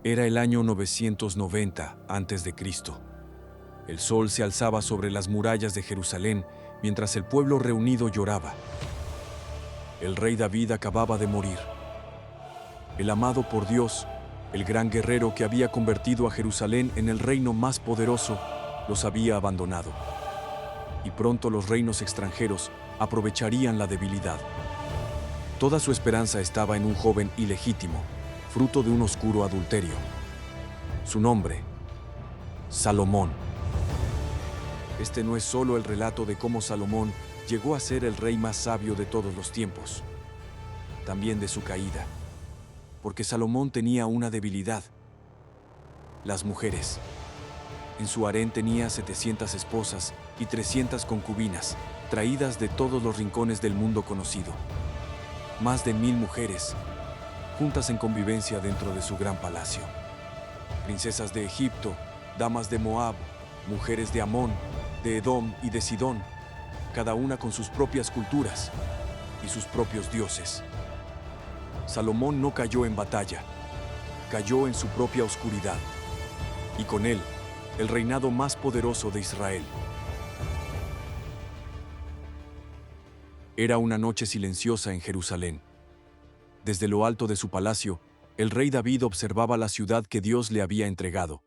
Era el año 990 a.C. El sol se alzaba sobre las murallas de Jerusalén mientras el pueblo reunido lloraba. El rey David acababa de morir. El amado por Dios, el gran guerrero que había convertido a Jerusalén en el reino más poderoso, los había abandonado. Y pronto los reinos extranjeros aprovecharían la debilidad. Toda su esperanza estaba en un joven ilegítimo, fruto de un oscuro adulterio. Su nombre, Salomón. Este no es solo el relato de cómo Salomón llegó a ser el rey más sabio de todos los tiempos, también de su caída, porque Salomón tenía una debilidad: las mujeres. En su harén tenía 700 esposas y 300 concubinas, traídas de todos los rincones del mundo conocido. Más de 1000 mujeres, juntas en convivencia dentro de su gran palacio. Princesas de Egipto, damas de Moab, mujeres de Amón, de Edom y de Sidón, cada una con sus propias culturas y sus propios dioses. Salomón no cayó en batalla, cayó en su propia oscuridad, y con él, el reinado más poderoso de Israel. Era una noche silenciosa en Jerusalén. Desde lo alto de su palacio, el rey David observaba la ciudad que Dios le había entregado.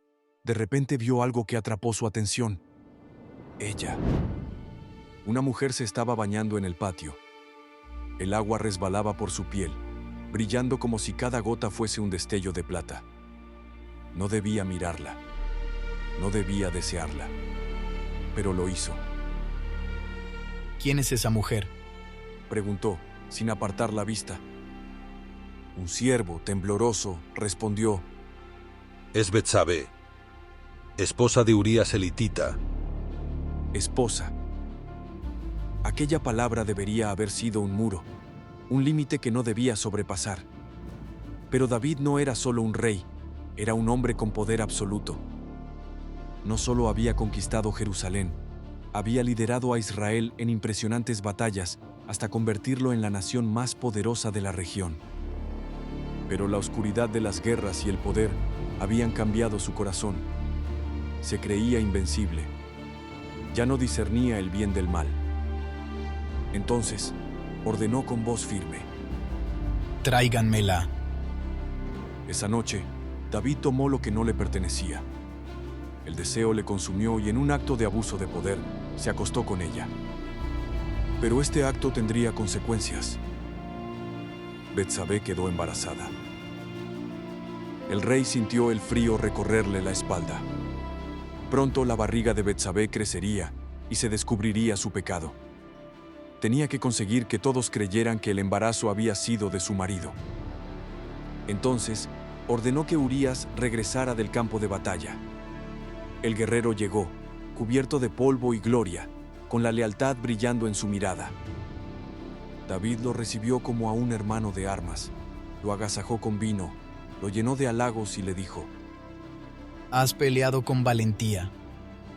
De repente vio algo que atrapó su atención. Ella. Una mujer se estaba bañando en el patio. El agua resbalaba por su piel, brillando como si cada gota fuese un destello de plata. No debía mirarla. No debía desearla. Pero lo hizo. ¿Quién es esa mujer?, preguntó, sin apartar la vista. Un siervo, tembloroso, respondió: Es Betsabé, esposa de Urías elitita. Esposa. Aquella palabra debería haber sido un muro, un límite que no debía sobrepasar. Pero David no era solo un rey, era un hombre con poder absoluto. No solo había conquistado Jerusalén, había liderado a Israel en impresionantes batallas hasta convertirlo en la nación más poderosa de la región. Pero la oscuridad de las guerras y el poder habían cambiado su corazón. Se creía invencible. Ya no discernía el bien del mal. Entonces, ordenó con voz firme: Tráiganmela. Esa noche, David tomó lo que no le pertenecía. El deseo le consumió y en un acto de abuso de poder, se acostó con ella. Pero este acto tendría consecuencias. Betsabé quedó embarazada. El rey sintió el frío recorrerle la espalda. Pronto la barriga de Betsabé crecería y se descubriría su pecado. Tenía que conseguir que todos creyeran que el embarazo había sido de su marido. Entonces, ordenó que Urías regresara del campo de batalla. El guerrero llegó, cubierto de polvo y gloria, con la lealtad brillando en su mirada. David lo recibió como a un hermano de armas, lo agasajó con vino, lo llenó de halagos y le dijo: Has peleado con valentía.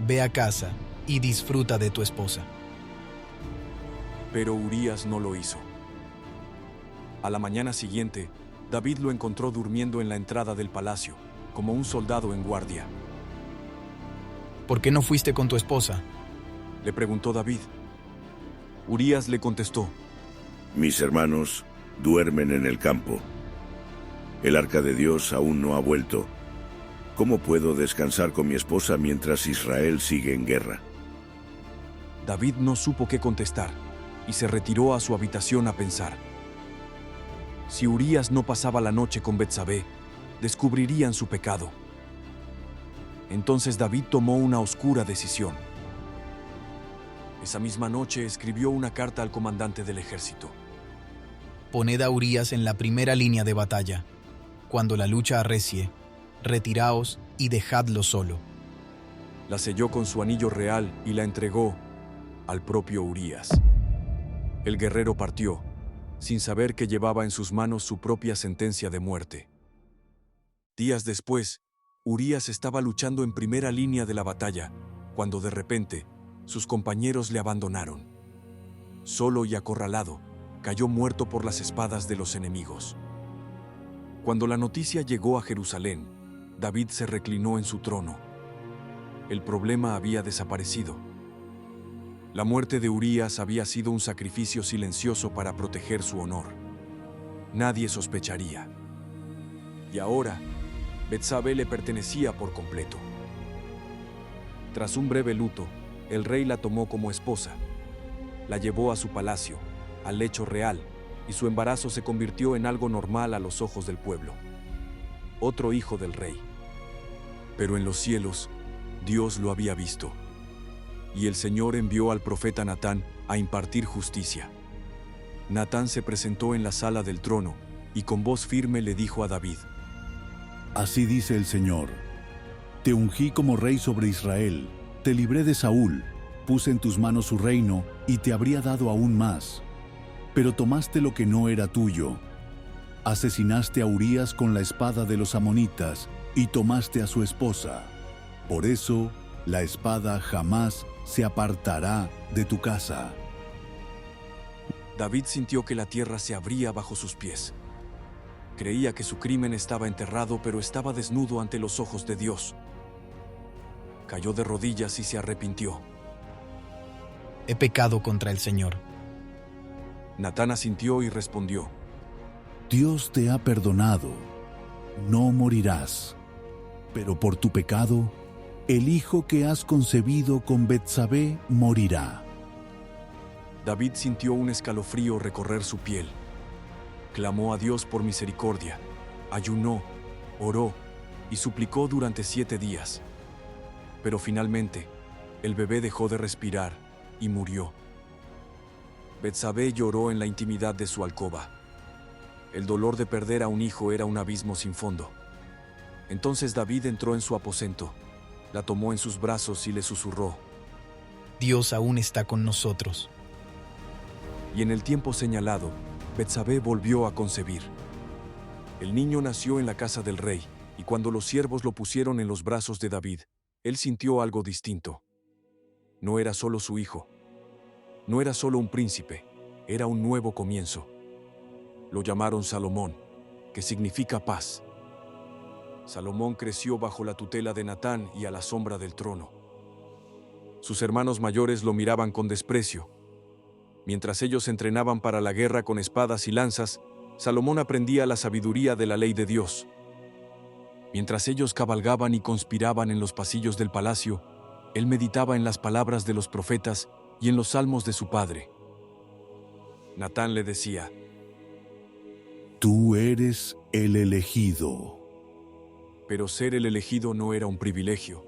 Ve a casa y disfruta de tu esposa. Pero Urías no lo hizo. A la mañana siguiente, David lo encontró durmiendo en la entrada del palacio, como un soldado en guardia. ¿Por qué no fuiste con tu esposa?, le preguntó David. Urías le contestó: Mis hermanos duermen en el campo. El arca de Dios aún no ha vuelto. ¿Cómo puedo descansar con mi esposa mientras Israel sigue en guerra? David no supo qué contestar y se retiró a su habitación a pensar. Si Urías no pasaba la noche con Betsabé, descubrirían su pecado. Entonces David tomó una oscura decisión. Esa misma noche escribió una carta al comandante del ejército. Poned a Urías en la primera línea de batalla. Cuando la lucha arrecie, retiraos y dejadlo solo. La selló con su anillo real y la entregó al propio Urías. El guerrero partió, sin saber que llevaba en sus manos su propia sentencia de muerte. Días después, Urías estaba luchando en primera línea de la batalla, cuando de repente, sus compañeros le abandonaron. Solo y acorralado, cayó muerto por las espadas de los enemigos. Cuando la noticia llegó a Jerusalén, David se reclinó en su trono. El problema había desaparecido. La muerte de Urías había sido un sacrificio silencioso para proteger su honor. Nadie sospecharía. Y ahora, Betsabé le pertenecía por completo. Tras un breve luto, el rey la tomó como esposa. La llevó a su palacio, al lecho real, y su embarazo se convirtió en algo normal a los ojos del pueblo. Otro hijo del rey. Pero en los cielos, Dios lo había visto. Y el Señor envió al profeta Natán a impartir justicia. Natán se presentó en la sala del trono y con voz firme le dijo a David: Así dice el Señor: Te ungí como rey sobre Israel, te libré de Saúl, puse en tus manos su reino y te habría dado aún más. Pero tomaste lo que no era tuyo. Asesinaste a Urías con la espada de los amonitas y tomaste a su esposa. Por eso, la espada jamás se apartará de tu casa. David sintió que la tierra se abría bajo sus pies. Creía que su crimen estaba enterrado, pero estaba desnudo ante los ojos de Dios. Cayó de rodillas y se arrepintió. He pecado contra el Señor. Natán asintió y respondió: Dios te ha perdonado. No morirás. Pero por tu pecado, el hijo que has concebido con Betsabé morirá. David sintió un escalofrío recorrer su piel. Clamó a Dios por misericordia, ayunó, oró y suplicó durante 7 días. Pero finalmente, el bebé dejó de respirar y murió. Betsabé lloró en la intimidad de su alcoba. El dolor de perder a un hijo era un abismo sin fondo. Entonces David entró en su aposento, la tomó en sus brazos y le susurró: Dios aún está con nosotros. Y en el tiempo señalado, Betsabé volvió a concebir. El niño nació en la casa del rey, y cuando los siervos lo pusieron en los brazos de David, él sintió algo distinto. No era solo su hijo. No era solo un príncipe, era un nuevo comienzo. Lo llamaron Salomón, que significa paz. Salomón creció bajo la tutela de Natán y a la sombra del trono. Sus hermanos mayores lo miraban con desprecio. Mientras ellos entrenaban para la guerra con espadas y lanzas, Salomón aprendía la sabiduría de la ley de Dios. Mientras ellos cabalgaban y conspiraban en los pasillos del palacio, él meditaba en las palabras de los profetas y en los salmos de su padre. Natán le decía: Tú eres el elegido. Pero ser el elegido no era un privilegio,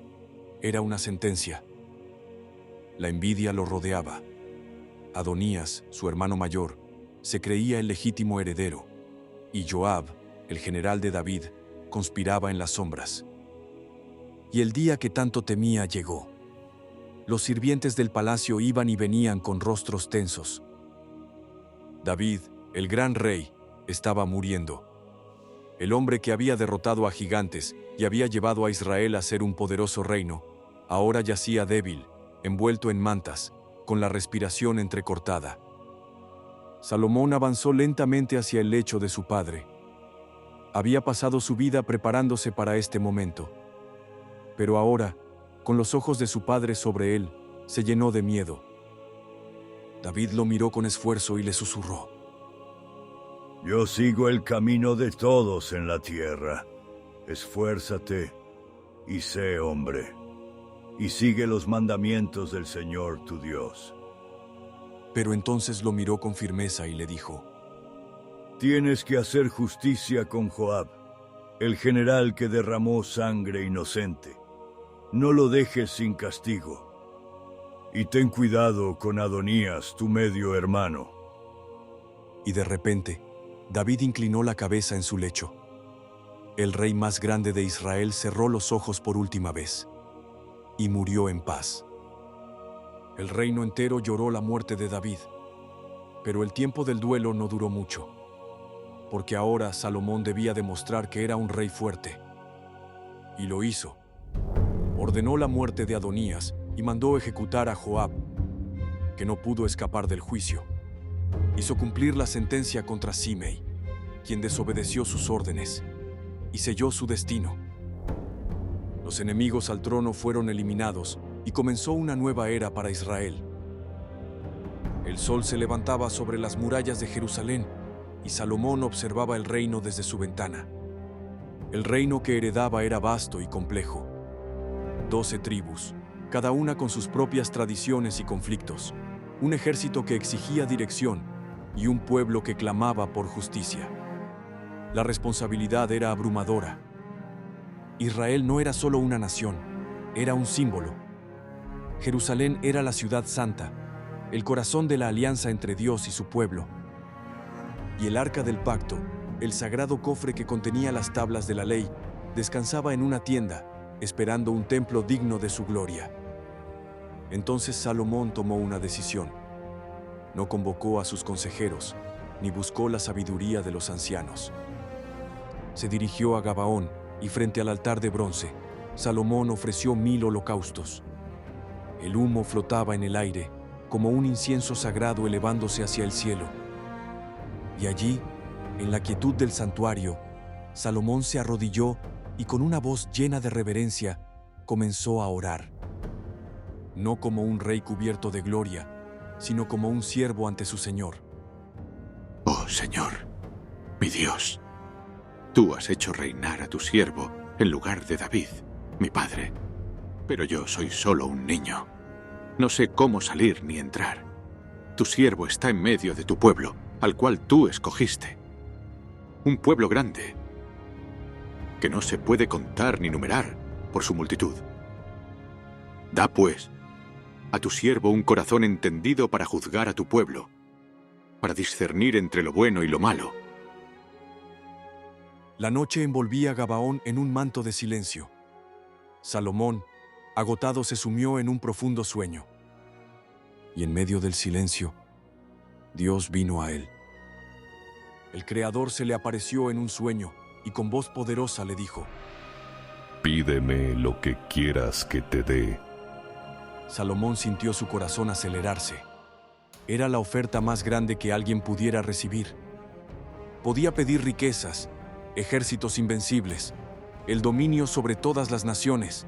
era una sentencia. La envidia lo rodeaba. Adonías, su hermano mayor, se creía el legítimo heredero, y Joab, el general de David, conspiraba en las sombras. Y el día que tanto temía llegó. Los sirvientes del palacio iban y venían con rostros tensos. David, el gran rey, estaba muriendo. El hombre que había derrotado a gigantes y había llevado a Israel a ser un poderoso reino, ahora yacía débil, envuelto en mantas, con la respiración entrecortada. Salomón avanzó lentamente hacia el lecho de su padre. Había pasado su vida preparándose para este momento. Pero ahora, con los ojos de su padre sobre él, se llenó de miedo. David lo miró con esfuerzo y le susurró: Yo sigo el camino de todos en la tierra. Esfuérzate y sé hombre, y sigue los mandamientos del Señor tu Dios. Pero entonces lo miró con firmeza y le dijo: Tienes que hacer justicia con Joab, el general que derramó sangre inocente. No lo dejes sin castigo. Y ten cuidado con Adonías, tu medio hermano. Y de repente, David inclinó la cabeza en su lecho. El rey más grande de Israel cerró los ojos por última vez y murió en paz. El reino entero lloró la muerte de David, pero el tiempo del duelo no duró mucho, porque ahora Salomón debía demostrar que era un rey fuerte. Y lo hizo. Ordenó la muerte de Adonías y mandó ejecutar a Joab, que no pudo escapar del juicio. Hizo cumplir la sentencia contra Simei, quien desobedeció sus órdenes, y selló su destino. Los enemigos al trono fueron eliminados y comenzó una nueva era para Israel. El sol se levantaba sobre las murallas de Jerusalén y Salomón observaba el reino desde su ventana. El reino que heredaba era vasto y complejo. 12 tribus, cada una con sus propias tradiciones y conflictos, un ejército que exigía dirección y un pueblo que clamaba por justicia. La responsabilidad era abrumadora. Israel no era solo una nación, era un símbolo. Jerusalén era la ciudad santa, el corazón de la alianza entre Dios y su pueblo. Y el arca del pacto, el sagrado cofre que contenía las tablas de la ley, descansaba en una tienda, esperando un templo digno de su gloria. Entonces Salomón tomó una decisión. No convocó a sus consejeros, ni buscó la sabiduría de los ancianos. Se dirigió a Gabaón, y frente al altar de bronce, Salomón ofreció 1000 holocaustos. El humo flotaba en el aire, como un incienso sagrado elevándose hacia el cielo. Y allí, en la quietud del santuario, Salomón se arrodilló y con una voz llena de reverencia, comenzó a orar. No como un rey cubierto de gloria, sino como un siervo ante su Señor. Oh Señor, mi Dios, tú has hecho reinar a tu siervo en lugar de David, mi padre. Pero yo soy solo un niño. No sé cómo salir ni entrar. Tu siervo está en medio de tu pueblo, al cual tú escogiste. Un pueblo grande, que no se puede contar ni numerar por su multitud. Da, pues, a tu siervo un corazón entendido para juzgar a tu pueblo, para discernir entre lo bueno y lo malo. La noche envolvía a Gabaón en un manto de silencio. Salomón, agotado, se sumió en un profundo sueño. Y en medio del silencio, Dios vino a él. El Creador se le apareció en un sueño y con voz poderosa le dijo: Pídeme lo que quieras que te dé. Salomón sintió su corazón acelerarse. Era la oferta más grande que alguien pudiera recibir. Podía pedir riquezas, ejércitos invencibles, el dominio sobre todas las naciones.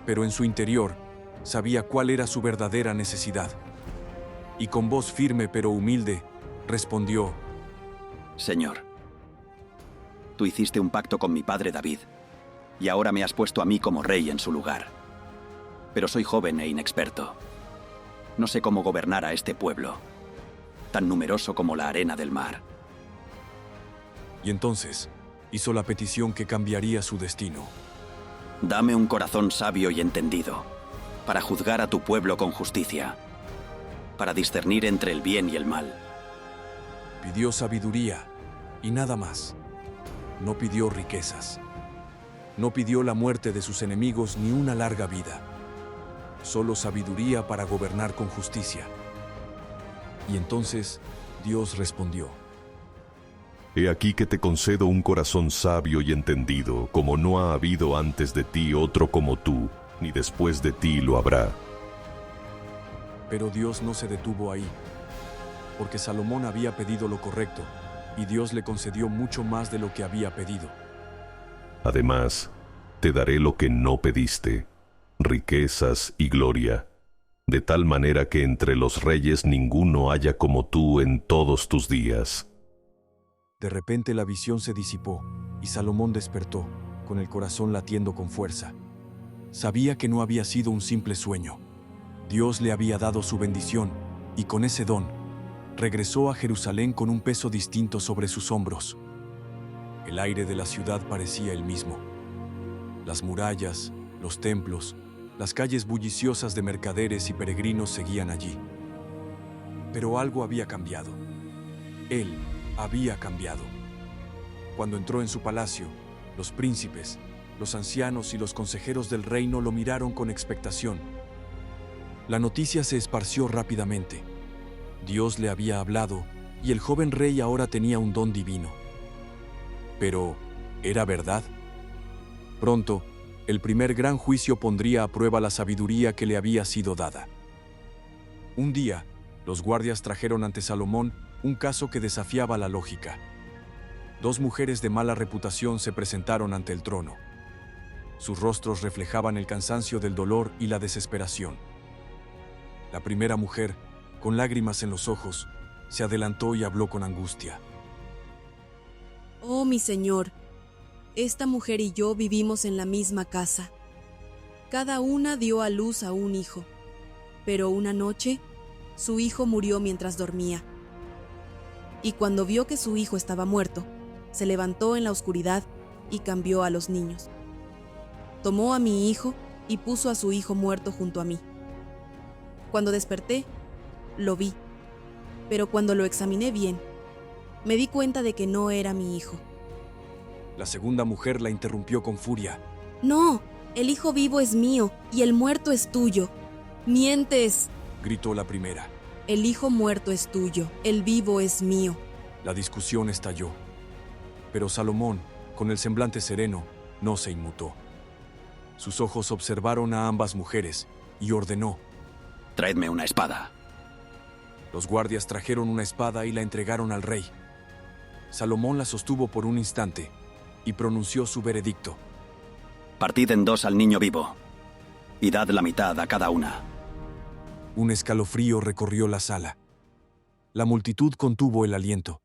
Pero en su interior, sabía cuál era su verdadera necesidad. Y con voz firme pero humilde, respondió: Señor, tú hiciste un pacto con mi padre David, y ahora me has puesto a mí como rey en su lugar. Pero soy joven e inexperto. No sé cómo gobernar a este pueblo, tan numeroso como la arena del mar. Y entonces hizo la petición que cambiaría su destino. Dame un corazón sabio y entendido, para juzgar a tu pueblo con justicia, para discernir entre el bien y el mal. Pidió sabiduría y nada más. No pidió riquezas. No pidió la muerte de sus enemigos ni una larga vida. Solo sabiduría para gobernar con justicia. Y entonces Dios respondió: He aquí que te concedo un corazón sabio y entendido, como no ha habido antes de ti otro como tú, ni después de ti lo habrá. Pero Dios no se detuvo ahí, porque Salomón había pedido lo correcto, y Dios le concedió mucho más de lo que había pedido. Además, te daré lo que no pediste, riquezas y gloria, de tal manera que entre los reyes ninguno haya como tú en todos tus días. De repente la visión se disipó, y Salomón despertó, con el corazón latiendo con fuerza. Sabía que no había sido un simple sueño. Dios le había dado su bendición, y con ese don, regresó a Jerusalén con un peso distinto sobre sus hombros. El aire de la ciudad parecía el mismo. Las murallas, los templos, las calles bulliciosas de mercaderes y peregrinos seguían allí. Pero algo había cambiado. Él había cambiado. Cuando entró en su palacio, los príncipes, los ancianos y los consejeros del reino lo miraron con expectación. La noticia se esparció rápidamente. Dios le había hablado y el joven rey ahora tenía un don divino. Pero, ¿era verdad? Pronto, el primer gran juicio pondría a prueba la sabiduría que le había sido dada. Un día, los guardias trajeron ante Salomón un caso que desafiaba la lógica. 2 mujeres de mala reputación se presentaron ante el trono. Sus rostros reflejaban el cansancio del dolor y la desesperación. La primera mujer, con lágrimas en los ojos, se adelantó y habló con angustia. Oh, mi señor, esta mujer y yo vivimos en la misma casa. Cada una dio a luz a un hijo, pero una noche su hijo murió mientras dormía. Y cuando vio que su hijo estaba muerto, se levantó en la oscuridad y cambió a los niños. Tomó a mi hijo y puso a su hijo muerto junto a mí. Cuando desperté, lo vi, pero cuando lo examiné bien, me di cuenta de que no era mi hijo. La segunda mujer la interrumpió con furia. No, el hijo vivo es mío y el muerto es tuyo. ¡Mientes!, gritó la primera. El hijo muerto es tuyo, el vivo es mío. La discusión estalló. Pero Salomón, con el semblante sereno, no se inmutó. Sus ojos observaron a ambas mujeres y ordenó: Traedme una espada. Los guardias trajeron una espada y la entregaron al rey. Salomón la sostuvo por un instante y pronunció su veredicto. Partid en dos al niño vivo y dad la mitad a cada una. Un escalofrío recorrió la sala. La multitud contuvo el aliento.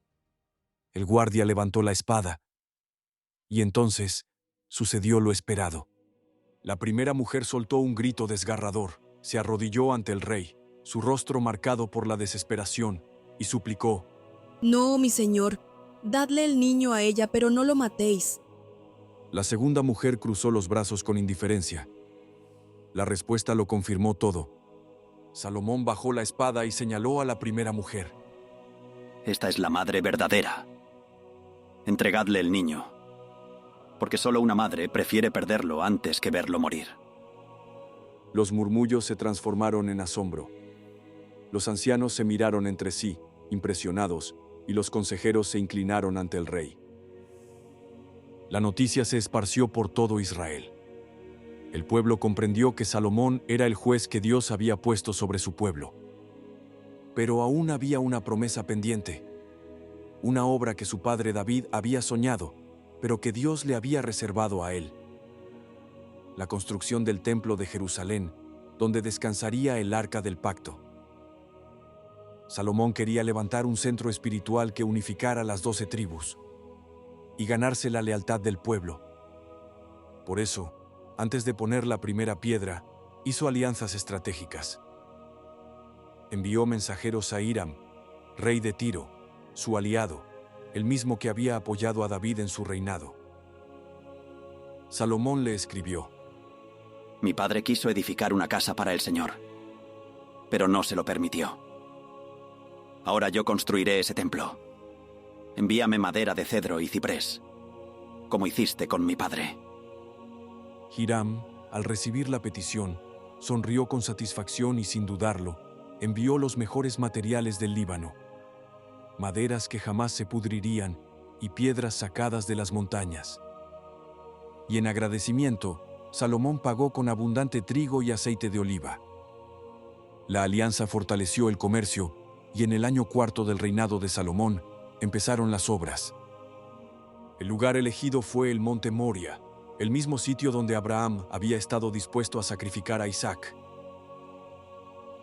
El guardia levantó la espada. Y entonces sucedió lo esperado. La primera mujer soltó un grito desgarrador, se arrodilló ante el rey, su rostro marcado por la desesperación, y suplicó: No, mi señor, dadle el niño a ella, pero no lo matéis. La segunda mujer cruzó los brazos con indiferencia. La respuesta lo confirmó todo. Salomón bajó la espada y señaló a la primera mujer. Esta es la madre verdadera. Entregadle el niño, porque solo una madre prefiere perderlo antes que verlo morir. Los murmullos se transformaron en asombro. Los ancianos se miraron entre sí, impresionados, y los consejeros se inclinaron ante el rey. La noticia se esparció por todo Israel. El pueblo comprendió que Salomón era el juez que Dios había puesto sobre su pueblo. Pero aún había una promesa pendiente, una obra que su padre David había soñado, pero que Dios le había reservado a él: la construcción del templo de Jerusalén, donde descansaría el arca del pacto. Salomón quería levantar un centro espiritual que unificara las 12 tribus y ganarse la lealtad del pueblo. Por eso, antes de poner la primera piedra, hizo alianzas estratégicas. Envió mensajeros a Hiram, rey de Tiro, su aliado, el mismo que había apoyado a David en su reinado. Salomón le escribió: Mi padre quiso edificar una casa para el Señor, pero no se lo permitió. Ahora yo construiré ese templo. Envíame madera de cedro y ciprés, como hiciste con mi padre. Hiram, al recibir la petición, sonrió con satisfacción y, sin dudarlo, envió los mejores materiales del Líbano: maderas que jamás se pudrirían y piedras sacadas de las montañas. Y en agradecimiento, Salomón pagó con abundante trigo y aceite de oliva. La alianza fortaleció el comercio, y en el año 4 del reinado de Salomón empezaron las obras. El lugar elegido fue el monte Moria, el mismo sitio donde Abraham había estado dispuesto a sacrificar a Isaac.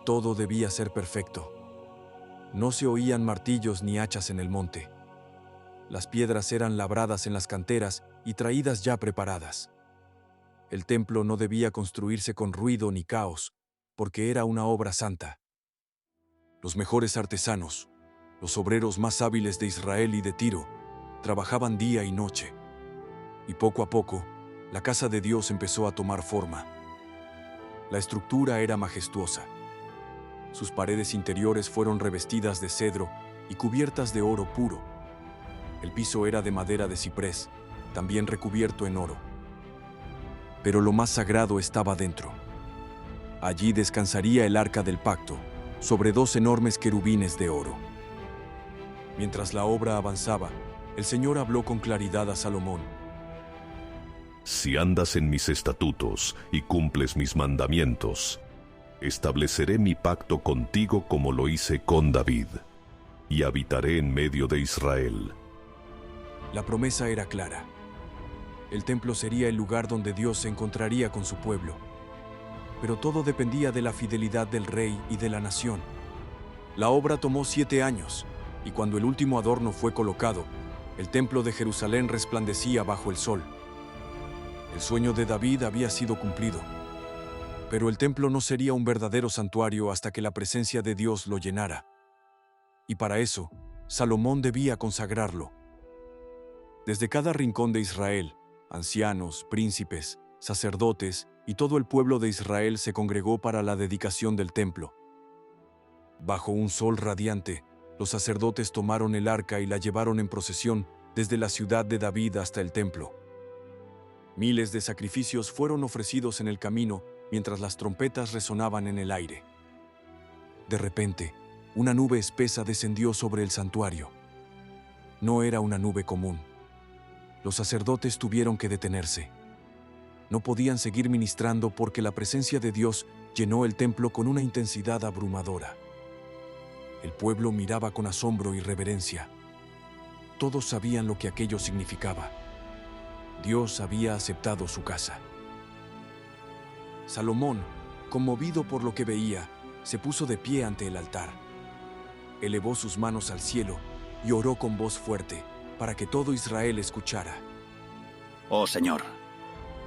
Todo debía ser perfecto. No se oían martillos ni hachas en el monte. Las piedras eran labradas en las canteras y traídas ya preparadas. El templo no debía construirse con ruido ni caos, porque era una obra santa. Los mejores artesanos, los obreros más hábiles de Israel y de Tiro, trabajaban día y noche. Y poco a poco, la casa de Dios empezó a tomar forma. La estructura era majestuosa. Sus paredes interiores fueron revestidas de cedro y cubiertas de oro puro. El piso era de madera de ciprés, también recubierto en oro. Pero lo más sagrado estaba dentro. Allí descansaría el arca del pacto, sobre 2 enormes querubines de oro. Mientras la obra avanzaba, el Señor habló con claridad a Salomón: Si andas en mis estatutos y cumples mis mandamientos, estableceré mi pacto contigo como lo hice con David, y habitaré en medio de Israel. La promesa era clara. el templo sería el lugar donde Dios se encontraría con su pueblo. Pero todo dependía de la fidelidad del rey y de la nación. La obra tomó 7 años, y cuando el último adorno fue colocado, el templo de Jerusalén resplandecía bajo el sol. El sueño de David había sido cumplido. Pero el templo no sería un verdadero santuario hasta que la presencia de Dios lo llenara. Y para eso, Salomón debía consagrarlo. Desde cada rincón de Israel, ancianos, príncipes, sacerdotes y todo el pueblo de Israel se congregó para la dedicación del templo. Bajo un sol radiante, los sacerdotes tomaron el arca y la llevaron en procesión desde la ciudad de David hasta el templo. Miles de sacrificios fueron ofrecidos en el camino mientras las trompetas resonaban en el aire. De repente, una nube espesa descendió sobre el santuario. No era una nube común. Los sacerdotes tuvieron que detenerse. No podían seguir ministrando porque la presencia de Dios llenó el templo con una intensidad abrumadora. El pueblo miraba con asombro y reverencia. Todos sabían lo que aquello significaba. Dios había aceptado su casa. Salomón, conmovido por lo que veía, se puso de pie ante el altar. Elevó sus manos al cielo y oró con voz fuerte para que todo Israel escuchara. Oh Señor,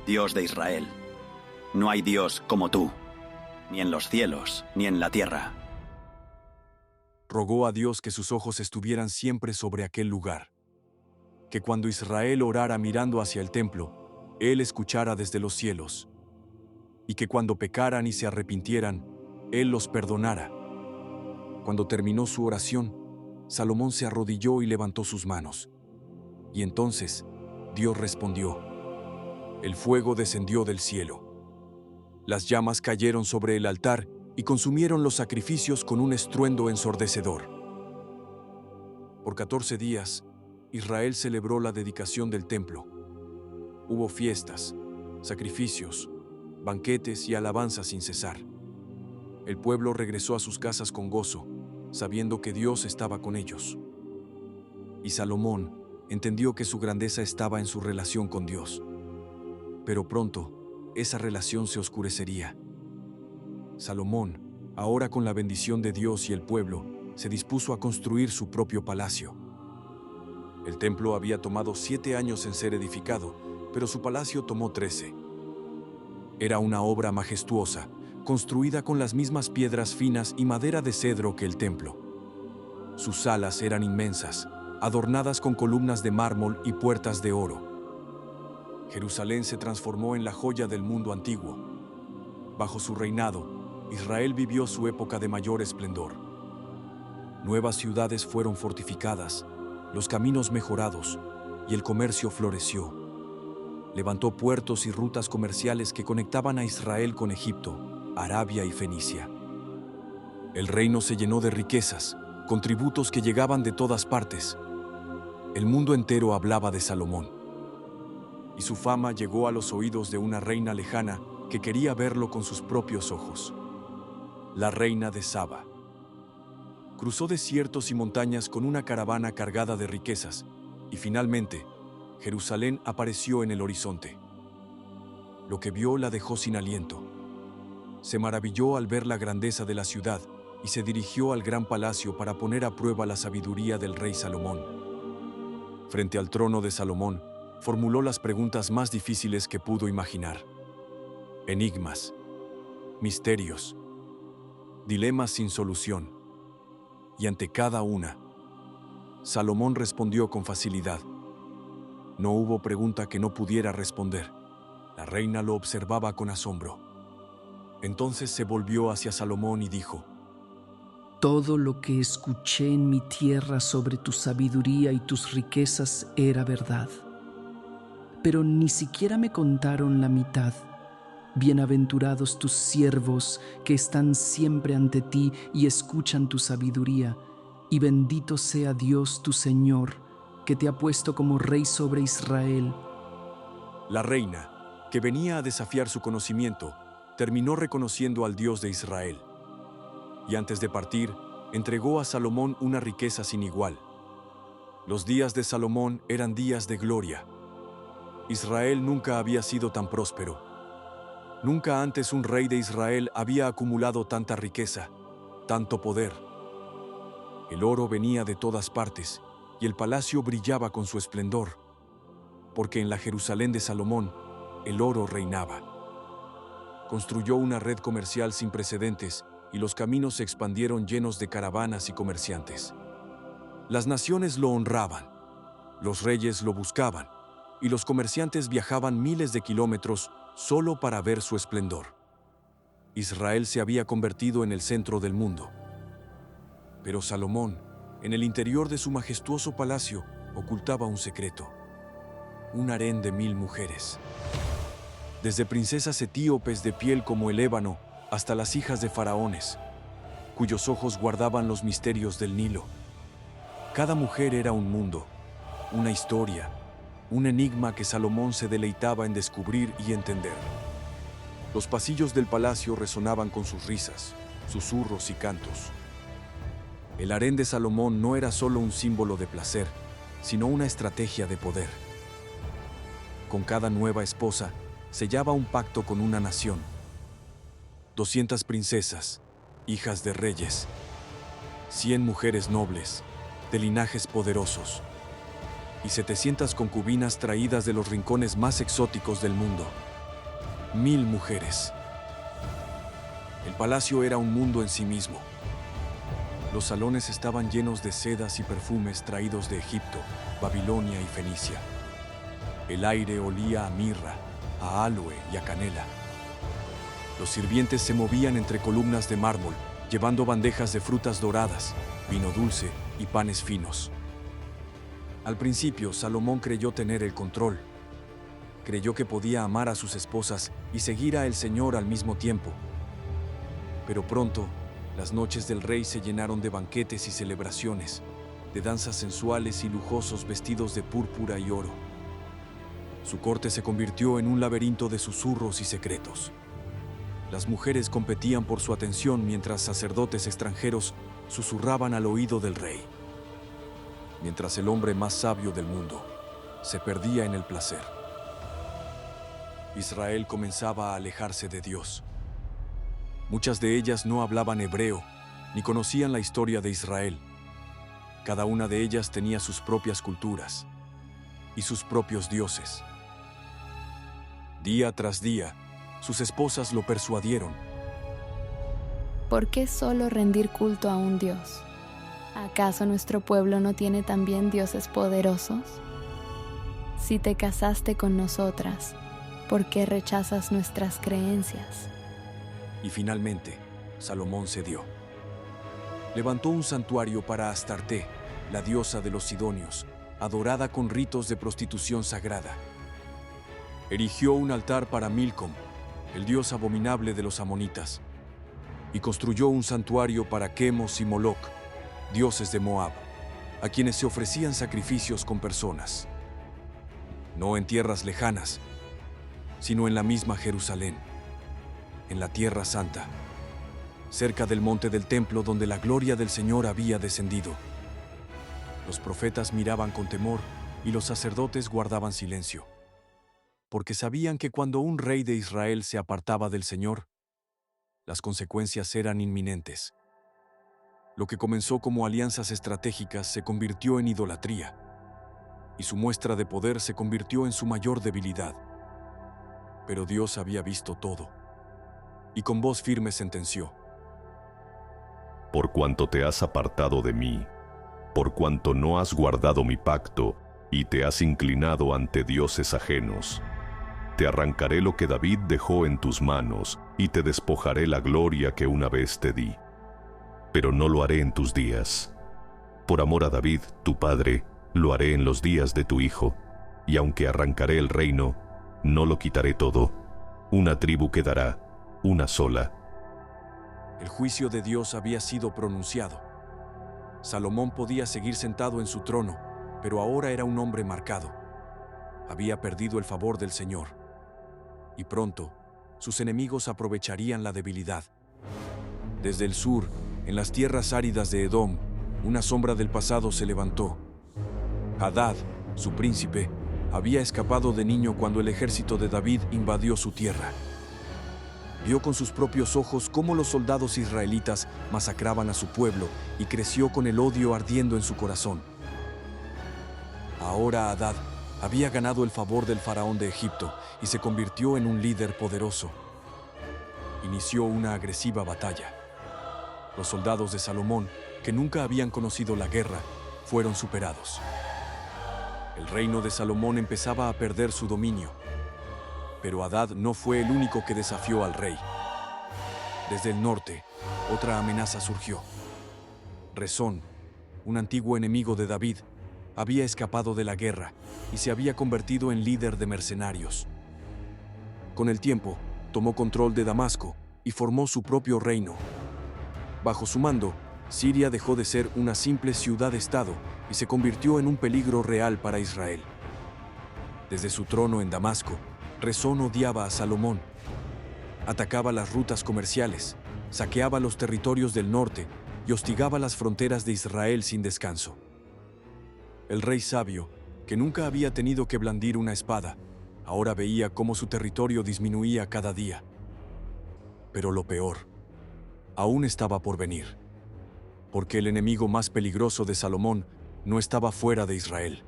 Dios de Israel, no hay Dios como tú, ni en los cielos, ni en la tierra. Rogó a Dios que sus ojos estuvieran siempre sobre aquel lugar. Que cuando Israel orara mirando hacia el templo, Él escuchara desde los cielos. Y que cuando pecaran y se arrepintieran, Él los perdonara. Cuando terminó su oración, Salomón se arrodilló y levantó sus manos. Y entonces, Dios respondió. El fuego descendió del cielo. Las llamas cayeron sobre el altar y consumieron los sacrificios con un estruendo ensordecedor. Por 14 días, Israel celebró la dedicación del templo. Hubo fiestas, sacrificios, banquetes y alabanzas sin cesar. El pueblo regresó a sus casas con gozo, sabiendo que Dios estaba con ellos. Y Salomón entendió que su grandeza estaba en su relación con Dios. Pero pronto, esa relación se oscurecería. Salomón, ahora con la bendición de Dios y el pueblo, se dispuso a construir su propio palacio. El templo había tomado 7 años en ser edificado, pero su palacio tomó 13. Era una obra majestuosa, construida con las mismas piedras finas y madera de cedro que el templo. Sus salas eran inmensas, adornadas con columnas de mármol y puertas de oro. Jerusalén se transformó en la joya del mundo antiguo. Bajo su reinado, Israel vivió su época de mayor esplendor. Nuevas ciudades fueron fortificadas, los caminos mejorados y el comercio floreció. Levantó puertos y rutas comerciales que conectaban a Israel con Egipto, Arabia y Fenicia. El reino se llenó de riquezas, con tributos que llegaban de todas partes. El mundo entero hablaba de Salomón. Y su fama llegó a los oídos de una reina lejana que quería verlo con sus propios ojos. La reina de Saba. Cruzó desiertos y montañas con una caravana cargada de riquezas, y finalmente, Jerusalén apareció en el horizonte. Lo que vio la dejó sin aliento. Se maravilló al ver la grandeza de la ciudad y se dirigió al gran palacio para poner a prueba la sabiduría del rey Salomón. Frente al trono de Salomón, formuló las preguntas más difíciles que pudo imaginar. Enigmas, misterios, dilemas sin solución. Y ante cada una, Salomón respondió con facilidad. No hubo pregunta que no pudiera responder. La reina lo observaba con asombro. Entonces se volvió hacia Salomón y dijo: Todo lo que escuché en mi tierra sobre tu sabiduría y tus riquezas era verdad. Pero ni siquiera me contaron la mitad. Bienaventurados tus siervos que están siempre ante ti y escuchan tu sabiduría, y bendito sea Dios tu Señor, que te ha puesto como rey sobre Israel. La reina, que venía a desafiar su conocimiento, terminó reconociendo al Dios de Israel. Y antes de partir, entregó a Salomón una riqueza sin igual. Los días de Salomón eran días de gloria. Israel nunca había sido tan próspero. Nunca antes un rey de Israel había acumulado tanta riqueza, tanto poder. El oro venía de todas partes, y el palacio brillaba con su esplendor, porque en la Jerusalén de Salomón, el oro reinaba. Construyó una red comercial sin precedentes, y los caminos se expandieron llenos de caravanas y comerciantes. Las naciones lo honraban, los reyes lo buscaban, y los comerciantes viajaban miles de kilómetros solo para ver su esplendor. Israel se había convertido en el centro del mundo. Pero Salomón, en el interior de su majestuoso palacio, ocultaba un secreto: un harén de 1000 mujeres. Desde princesas etíopes de piel como el ébano hasta las hijas de faraones, cuyos ojos guardaban los misterios del Nilo. Cada mujer era un mundo, una historia, un enigma que Salomón se deleitaba en descubrir y entender. Los pasillos del palacio resonaban con sus risas, susurros y cantos. El harén de Salomón no era solo un símbolo de placer, sino una estrategia de poder. Con cada nueva esposa, sellaba un pacto con una nación. 200 princesas, hijas de reyes, 100 mujeres nobles, de linajes poderosos, y 700 concubinas traídas de los rincones más exóticos del mundo. 1000 mujeres. El palacio era un mundo en sí mismo. Los salones estaban llenos de sedas y perfumes traídos de Egipto, Babilonia y Fenicia. El aire olía a mirra, a áloe y a canela. Los sirvientes se movían entre columnas de mármol, llevando bandejas de frutas doradas, vino dulce y panes finos. Al principio, Salomón creyó tener el control. Creyó que podía amar a sus esposas y seguir a el Señor al mismo tiempo. Pero pronto, las noches del rey se llenaron de banquetes y celebraciones, de danzas sensuales y lujosos vestidos de púrpura y oro. Su corte se convirtió en un laberinto de susurros y secretos. Las mujeres competían por su atención mientras sacerdotes extranjeros susurraban al oído del rey. Mientras el hombre más sabio del mundo se perdía en el placer. Israel comenzaba a alejarse de Dios. Muchas de ellas no hablaban hebreo, ni conocían la historia de Israel. Cada una de ellas tenía sus propias culturas y sus propios dioses. Día tras día, sus esposas lo persuadieron. ¿Por qué solo rendir culto a un Dios? ¿Acaso nuestro pueblo no tiene también dioses poderosos? Si te casaste con nosotras, ¿por qué rechazas nuestras creencias? Y finalmente, Salomón cedió. Levantó un santuario para Astarte, la diosa de los sidonios, adorada con ritos de prostitución sagrada. Erigió un altar para Milcom, el dios abominable de los amonitas, y construyó un santuario para Quemos y Moloc, dioses de Moab, a quienes se ofrecían sacrificios con personas. No en tierras lejanas, sino en la misma Jerusalén, en la Tierra Santa, cerca del monte del templo donde la gloria del Señor había descendido. Los profetas miraban con temor y los sacerdotes guardaban silencio, porque sabían que cuando un rey de Israel se apartaba del Señor, las consecuencias eran inminentes. Lo que comenzó como alianzas estratégicas se convirtió en idolatría, y su muestra de poder se convirtió en su mayor debilidad. Pero Dios había visto todo, y con voz firme sentenció: Por cuanto te has apartado de mí, por cuanto no has guardado mi pacto, y te has inclinado ante dioses ajenos, te arrancaré lo que David dejó en tus manos, y te despojaré la gloria que una vez te di. Pero no lo haré en tus días. Por amor a David, tu padre, lo haré en los días de tu hijo, y aunque arrancaré el reino, no lo quitaré todo. Una tribu quedará, una sola. El juicio de Dios había sido pronunciado. Salomón podía seguir sentado en su trono, pero ahora era un hombre marcado. Había perdido el favor del Señor. Y pronto, sus enemigos aprovecharían la debilidad. Desde el sur, en las tierras áridas de Edom, una sombra del pasado se levantó. Hadad, su príncipe, había escapado de niño cuando el ejército de David invadió su tierra. Vio con sus propios ojos cómo los soldados israelitas masacraban a su pueblo y creció con el odio ardiendo en su corazón. Ahora Hadad había ganado el favor del faraón de Egipto y se convirtió en un líder poderoso. Inició una agresiva batalla. Los soldados de Salomón, que nunca habían conocido la guerra, fueron superados. El reino de Salomón empezaba a perder su dominio. Pero Hadad no fue el único que desafió al rey. Desde el norte, otra amenaza surgió. Rezón, un antiguo enemigo de David, había escapado de la guerra y se había convertido en líder de mercenarios. Con el tiempo, tomó control de Damasco y formó su propio reino. Bajo su mando, Siria dejó de ser una simple ciudad-estado y se convirtió en un peligro real para Israel. Desde su trono en Damasco, Rezón odiaba a Salomón. Atacaba las rutas comerciales, saqueaba los territorios del norte y hostigaba las fronteras de Israel sin descanso. El rey sabio, que nunca había tenido que blandir una espada, ahora veía cómo su territorio disminuía cada día. Pero lo peor aún estaba por venir, porque el enemigo más peligroso de Salomón no estaba fuera de Israel,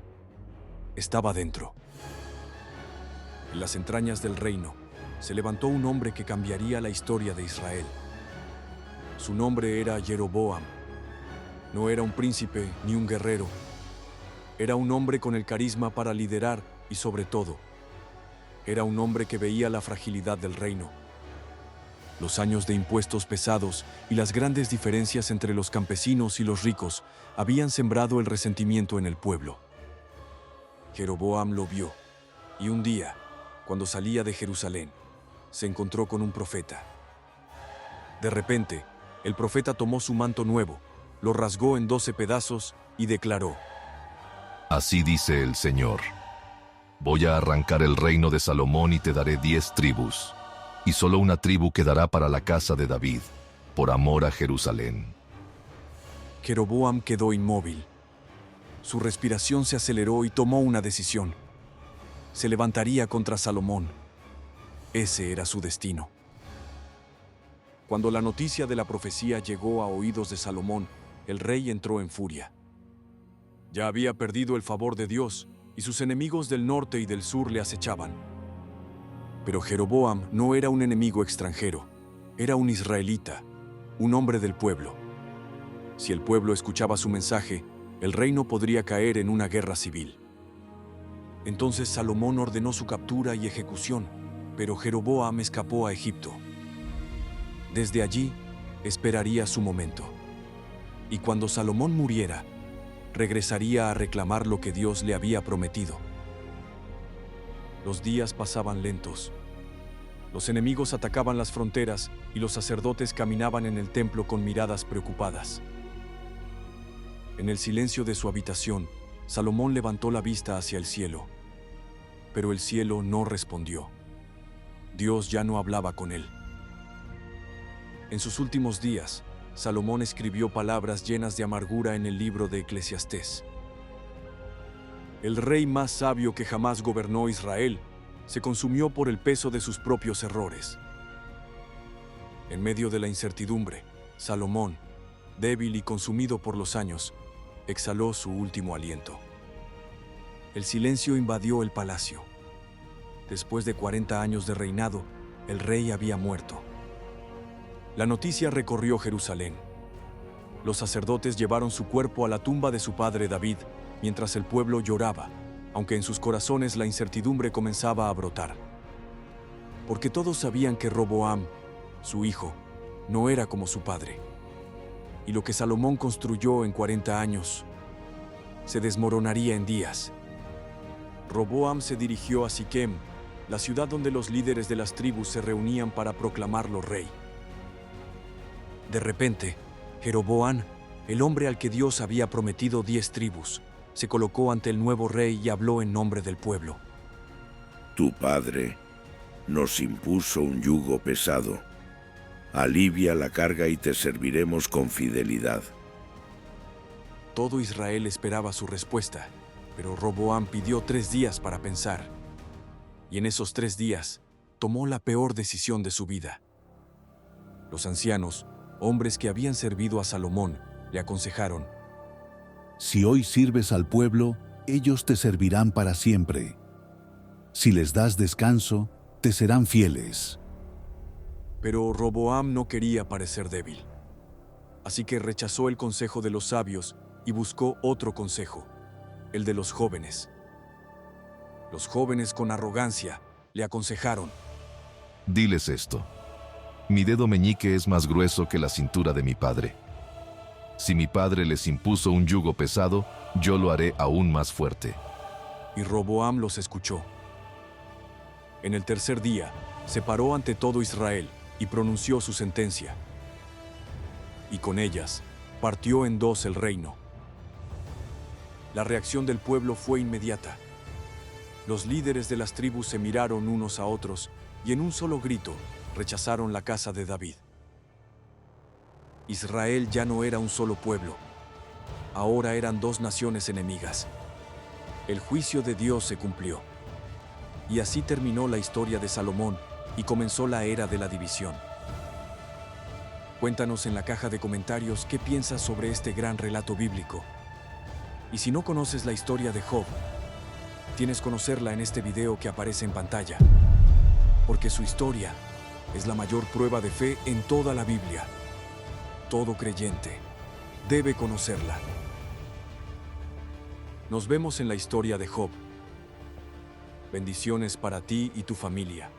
estaba dentro. En las entrañas del reino se levantó un hombre que cambiaría la historia de Israel. Su nombre era Jeroboam. No era un príncipe ni un guerrero. Era un hombre con el carisma para liderar y, sobre todo, era un hombre que veía la fragilidad del reino. Los años de impuestos pesados y las grandes diferencias entre los campesinos y los ricos habían sembrado el resentimiento en el pueblo. Jeroboam lo vio, y un día, cuando salía de Jerusalén, se encontró con un profeta. De repente, el profeta tomó su manto nuevo, lo rasgó en 12 pedazos y declaró: Así dice el Señor: voy a arrancar el reino de Salomón y te daré 10 tribus, y solo una tribu quedará para la casa de David, por amor a Jerusalén. Jeroboam quedó inmóvil. Su respiración se aceleró y tomó una decisión. Se levantaría contra Salomón. Ese era su destino. Cuando la noticia de la profecía llegó a oídos de Salomón, el rey entró en furia. Ya había perdido el favor de Dios, y sus enemigos del norte y del sur le acechaban. Pero Jeroboam no era un enemigo extranjero, era un israelita, un hombre del pueblo. Si el pueblo escuchaba su mensaje, el reino podría caer en una guerra civil. Entonces Salomón ordenó su captura y ejecución, pero Jeroboam escapó a Egipto. Desde allí, esperaría su momento. Y cuando Salomón muriera, regresaría a reclamar lo que Dios le había prometido. Los días pasaban lentos. Los enemigos atacaban las fronteras y los sacerdotes caminaban en el templo con miradas preocupadas. En el silencio de su habitación, Salomón levantó la vista hacia el cielo. Pero el cielo no respondió. Dios ya no hablaba con él. En sus últimos días, Salomón escribió palabras llenas de amargura en el libro de Eclesiastés. El rey más sabio que jamás gobernó Israel se consumió por el peso de sus propios errores. En medio de la incertidumbre, Salomón, débil y consumido por los años, exhaló su último aliento. El silencio invadió el palacio. Después de 40 años de reinado, el rey había muerto. La noticia recorrió Jerusalén. Los sacerdotes llevaron su cuerpo a la tumba de su padre David, mientras el pueblo lloraba, aunque en sus corazones la incertidumbre comenzaba a brotar. Porque todos sabían que Roboam, su hijo, no era como su padre. Y lo que Salomón construyó en 40 años se desmoronaría en días. Roboam se dirigió a Siquem, la ciudad donde los líderes de las tribus se reunían para proclamarlo rey. De repente, Jeroboam, el hombre al que Dios había prometido 10 tribus, se colocó ante el nuevo rey y habló en nombre del pueblo. Tu padre nos impuso un yugo pesado. Alivia la carga y te serviremos con fidelidad. Todo Israel esperaba su respuesta, Pero Roboam pidió 3 días para pensar, y en esos 3 días tomó la peor decisión de su vida. Los ancianos, hombres que habían servido a Salomón, le aconsejaron: Si hoy sirves al pueblo, ellos te servirán para siempre. Si les das descanso, te serán fieles. Pero Roboam no quería parecer débil. Así que rechazó el consejo de los sabios y buscó otro consejo, el de los jóvenes. Los jóvenes con arrogancia le aconsejaron: Diles esto. Mi dedo meñique es más grueso que la cintura de mi padre. Si mi padre les impuso un yugo pesado, yo lo haré aún más fuerte. Y Roboam los escuchó. En el tercer día, se paró ante todo Israel y pronunció su sentencia. Y con ellas, partió en 2 el reino. La reacción del pueblo fue inmediata. Los líderes de las tribus se miraron unos a otros y en un solo grito rechazaron la casa de David. Israel ya no era un solo pueblo. Ahora eran 2 naciones enemigas. El juicio de Dios se cumplió. Y así terminó la historia de Salomón y comenzó la era de la división. Cuéntanos en la caja de comentarios qué piensas sobre este gran relato bíblico. Y si no conoces la historia de Job, tienes que conocerla en este video que aparece en pantalla, porque su historia es la mayor prueba de fe en toda la Biblia. Todo creyente debe conocerla. Nos vemos en la historia de Job. Bendiciones para ti y tu familia.